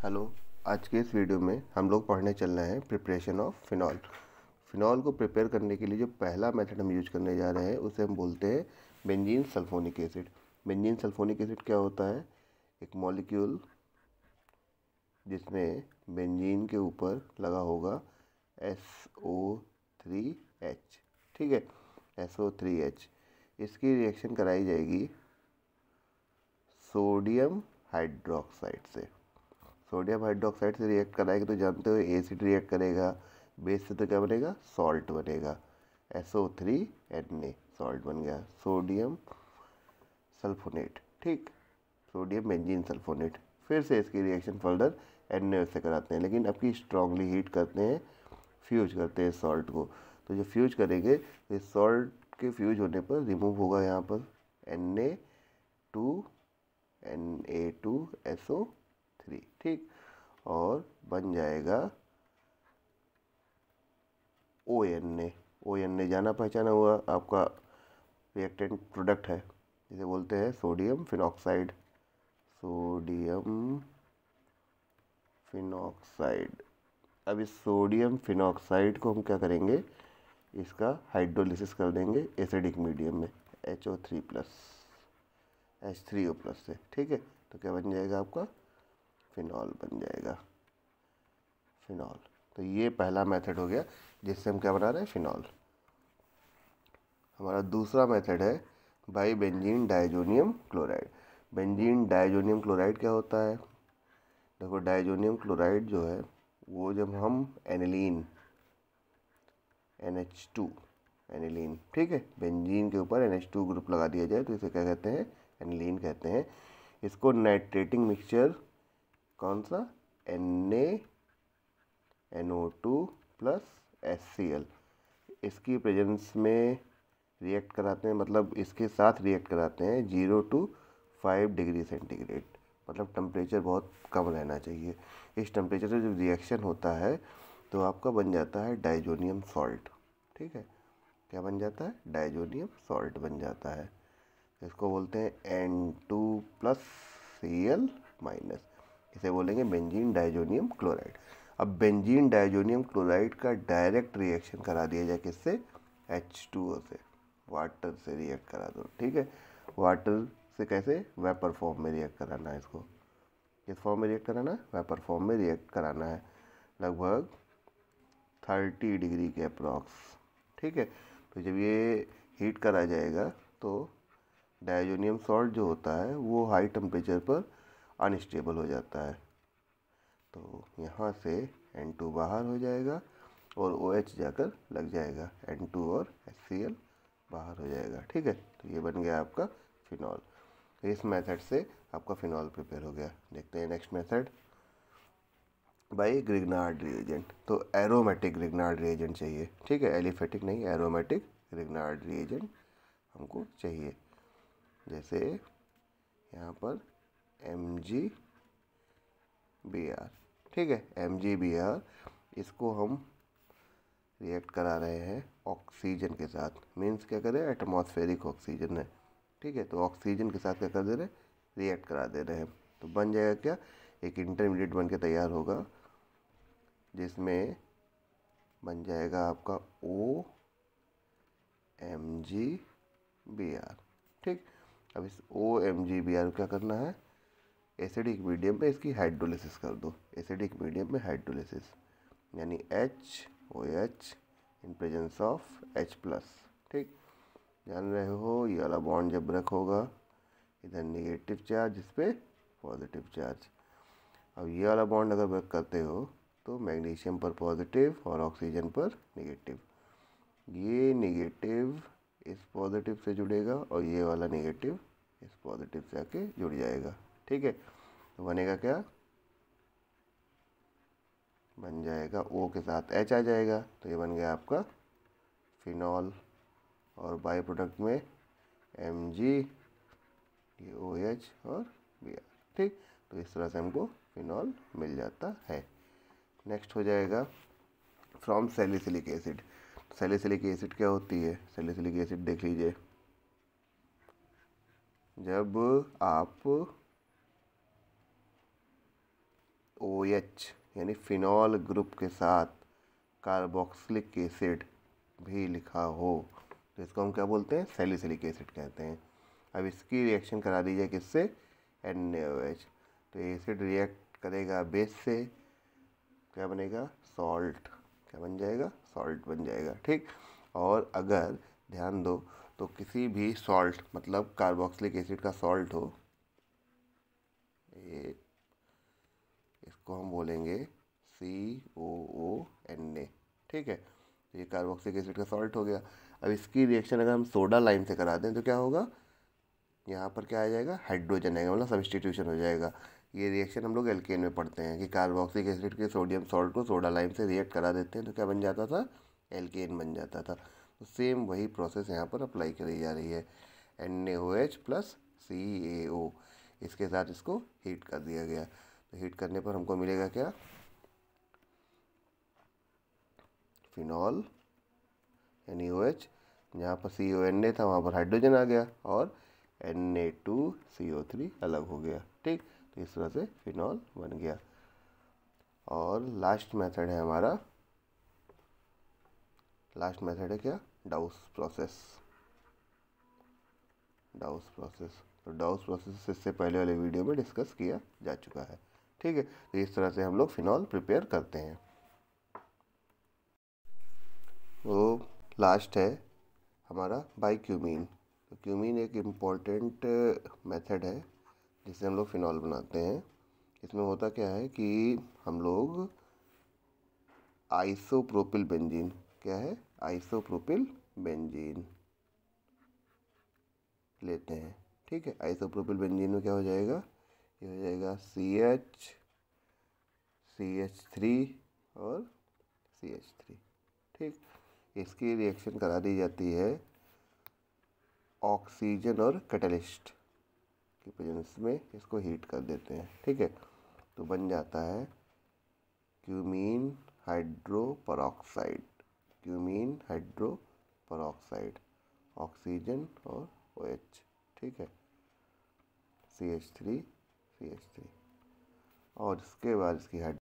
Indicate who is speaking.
Speaker 1: Hello. आज के इस वीडियो में हम लोग पढ़ने चल रहे हैं प्रिपरेशन ऑफ फिनॉल। फिनॉल को प्रिपेयर करने के लिए जो पहला मेथड हम यूज करने जा रहे हैं उसे हम बोलते हैं benzene sulphonic acid. Benzene sulphonic acid क्या होता है? एक मॉलिक्यूल जिसमें बेंजीन के ऊपर लगा होगा SO3H। ठीक है, SO3H। इसकी रिएक्शन कराई जाएगी सोडियम हाइड्रोक्साइड से। सोडियम हाइड्रोक्साइड से रिएक्ट कराएगी तो जानते हो एसिड रिएक्ट करेगा, बेस से तो क्या बनेगा? सॉल्ट बनेगा। SO3Na सॉल्ट बन गया, सोडियम सल्फोनेट। ठीक, सोडियम बेंजीन सल्फोनेट। फिर से इसकी रिएक्शन फर्दर Na से कराते हैं, लेकिन अब की स्ट्रांगली हीट करते हैं, फ्यूज करते हैं सॉल्ट को। तो जो फ्यूज करेंगे तो इस सॉल्ट के फ्यूज होने पर रिमूव होगा यहाँ पर Na2SO3। ठीक, और बन जाएगा ONA। ONA जाना पहचाना हुआ आपका रिएक्टेंट प्रोडक्ट है, जिसे बोलते हैं सोडियम फिनॉक्साइड। Sodium phenoxide. अब इस सोडियम फिनॉक्साइड को हम क्या करेंगे? इसका हाइड्रोलिसिस कर देंगे एसिडिक मीडियम में HO3+ H3O+ से। ठीक है, तो क्या बन जाएगा? आपका फिनॉल बन जाएगा, फिनॉल। तो ये पहला मेथड हो गया जिससे हम क्या बना रहे हैं? फिनॉल। हमारा दूसरा मेथड है by benzene diazonium chloride. Benzene diazonium chloride क्या होता है? देखो, डाइजोनियम क्लोराइड जो है वो जब हम एनिलीन NH2 एनिलीन, ठीक है, बेंजीन के ऊपर NH2 ग्रुप लगा दिया जाए तो इसे क्या कहते हैं? एनिलीन कहते हैं। इसको नाइट्रेटिंग मिक्सचर कौन सा? NaNO2+HCl इसकी प्रेजेंस में रिएक्ट कराते हैं, मतलब इसके साथ रिएक्ट कराते हैं 0 to 5 डिग्री सेंटीग्रेड। मतलब टेम्परेचर बहुत कम रहना चाहिए। इस टेम्परेचर से जब रिएक्शन होता है तो आपका बन जाता है डाइजोनियम सॉल्ट। ठीक है, क्या बन जाता है? डाइजोनियम सॉल्ट बन जाता है। इसको बोलते हैं N2+Cl-। इसे बोलेंगे बेंजीन डाइजोनियम क्लोराइड। अब बेंजीन डाइजोनियम क्लोराइड का डायरेक्ट रिएक्शन करा दिया जाए किससे? H2O से, वाटर से रिएक्ट करा दो। ठीक है, वाटर से कैसे? वेपर फॉर्म में रिएक्ट कराना है इसको। किस फॉर्म में रिएक्ट कराना है? वेपर फॉर्म में रिएक्ट कराना है, लगभग 30 डिग्री के अप्रॉक्स। ठीक है, तो जब ये हीट करा जाएगा तो डाइजोनियम सॉल्ट जो होता है वो हाई टेम्परेचर पर अनस्टेबल हो जाता है। तो यहाँ से N2 बाहर हो जाएगा और OH जाकर लग जाएगा, N2 और HCl बाहर हो जाएगा। ठीक है, तो ये बन गया आपका फिनॉल। तो इस मेथड से आपका फिनॉल प्रिपेयर हो गया। देखते हैं next method by Grignard reagent. तो एरोमेटिक ग्रिग्नार्ड रिएजेंट चाहिए। ठीक है, एलिफेटिक नहीं, एरोमेटिक ग्रिग्नार्ड रिएजेंट हमको चाहिए। जैसे यहाँ पर MgBr। ठीक है, MgBr इसको हम रिएक्ट करा रहे हैं ऑक्सीजन के साथ। मीन्स क्या करें? एटमॉस्फेरिक ऑक्सीजन है। ठीक है, तो ऑक्सीजन के साथ क्या कर दे रहे हैं? रिएक्ट करा दे रहे हैं। तो बन जाएगा क्या? एक इंटरमीडिएट बन के तैयार होगा जिसमें बन जाएगा आपका OMgBr। ठीक, अब इस OMgBr क्या करना है? एसिडिक मीडियम में इसकी हाइड्रोलिसिस कर दो। एसिडिक मीडियम में हाइड्रोलिसिस यानी HOH in presence of H+। ठीक, जान रहे हो ये वाला बॉन्ड जब ब्रेक होगा इधर नेगेटिव चार्ज, इस पर पॉजिटिव चार्ज। अब ये वाला बॉन्ड अगर ब्रेक करते हो तो मैग्नीशियम पर पॉजिटिव और ऑक्सीजन पर नेगेटिव। ये नेगेटिव इस पॉजिटिव से जुड़ेगा और ये वाला नेगेटिव इस पॉजिटिव से आके जुड़ जाएगा। ठीक है, तो बनेगा क्या? बन जाएगा O के साथ H आ जाएगा, तो ये बन गया आपका फिनॉल। और बाई प्रोडक्ट में Mg, ये OH और Br। ठीक, तो इस तरह से हमको फिनॉल मिल जाता है। नेक्स्ट हो जाएगा from salicylic acid. Salicylic acid क्या होती है? सैलिसिलिक एसिड देख लीजिए, जब आप OH यानी फिनॉल ग्रुप के साथ कार्बोक्सिलिक एसिड भी लिखा हो तो इसको हम क्या बोलते हैं, सैलिसिलिक एसिड कहते हैं। अब इसकी रिएक्शन करा दी जाए किससे, NaOH। तो एसिड रिएक्ट करेगा बेस से, क्या बनेगा, सॉल्ट। क्या बन जाएगा, सॉल्ट बन जाएगा, ठीक। और अगर ध्यान दो तो किसी भी सॉल्ट मतलब कार्बोक्सिलिक एसिड का सॉल्ट हो, ये इसको हम बोलेंगे COONA, ठीक है। तो ये कार्बोक्सिलिक एसिड का सॉल्ट हो गया। अब इसकी रिएक्शन अगर हम सोडा लाइम से करा दें तो क्या होगा, यहाँ पर क्या आ जाएगा, हाइड्रोजन आएगा, मतलब सब्सटीट्यूशन हो जाएगा। ये रिएक्शन हम लोग एल्केन में पढ़ते हैं कि कार्बोक्सिलिक एसिड के सोडियम सॉल्ट को सोडा लाइम से रिएक्ट करा देते हैं तो क्या बन जाता था, एल्केन बन जाता था। तो सेम वही प्रोसेस यहाँ पर अप्लाई करी जा रही है। NaOH प्लस CaO, इसके साथ इसको हीट कर दिया गया। तो हीट करने पर हमको मिलेगा क्या, फिनॉल NaOH, जहाँ पर CONA था वहाँ पर हाइड्रोजन आ गया और Na2CO3 अलग हो गया, ठीक। तो इस तरह से फिनॉल बन गया। और लास्ट मेथड है हमारा, लास्ट मेथड है क्या, डाउस प्रोसेस। डाउस प्रोसेस, तो डाउस प्रोसेस इससे पहले वाले वीडियो में डिस्कस किया जा चुका है, ठीक है। तो इस तरह से हम लोग फिनॉल प्रिपेयर करते हैं। तो लास्ट है हमारा बाइक्यूमीन। तो क्यूमीन एक इम्पॉर्टेंट मेथड है जिससे हम लोग फिनॉल बनाते हैं। इसमें होता क्या है कि हम लोग आइसोप्रोपिल बेंजीन, क्या है, आइसोप्रोपिल बेंजीन लेते हैं, ठीक है। आइसोप्रोपिल बेंजीन में क्या हो जाएगा, ये हो जाएगा CH3 और CH3, ठीक। इसकी रिएक्शन करा दी जाती है ऑक्सीजन और कैटलिस्ट की प्रेजेंस में, इसको हीट कर देते हैं, ठीक है। तो बन जाता है cumene hydroperoxide, cumene hydroperoxide, oxygen और OH, ठीक है, CH3 CH3। और इसके बाद इसकी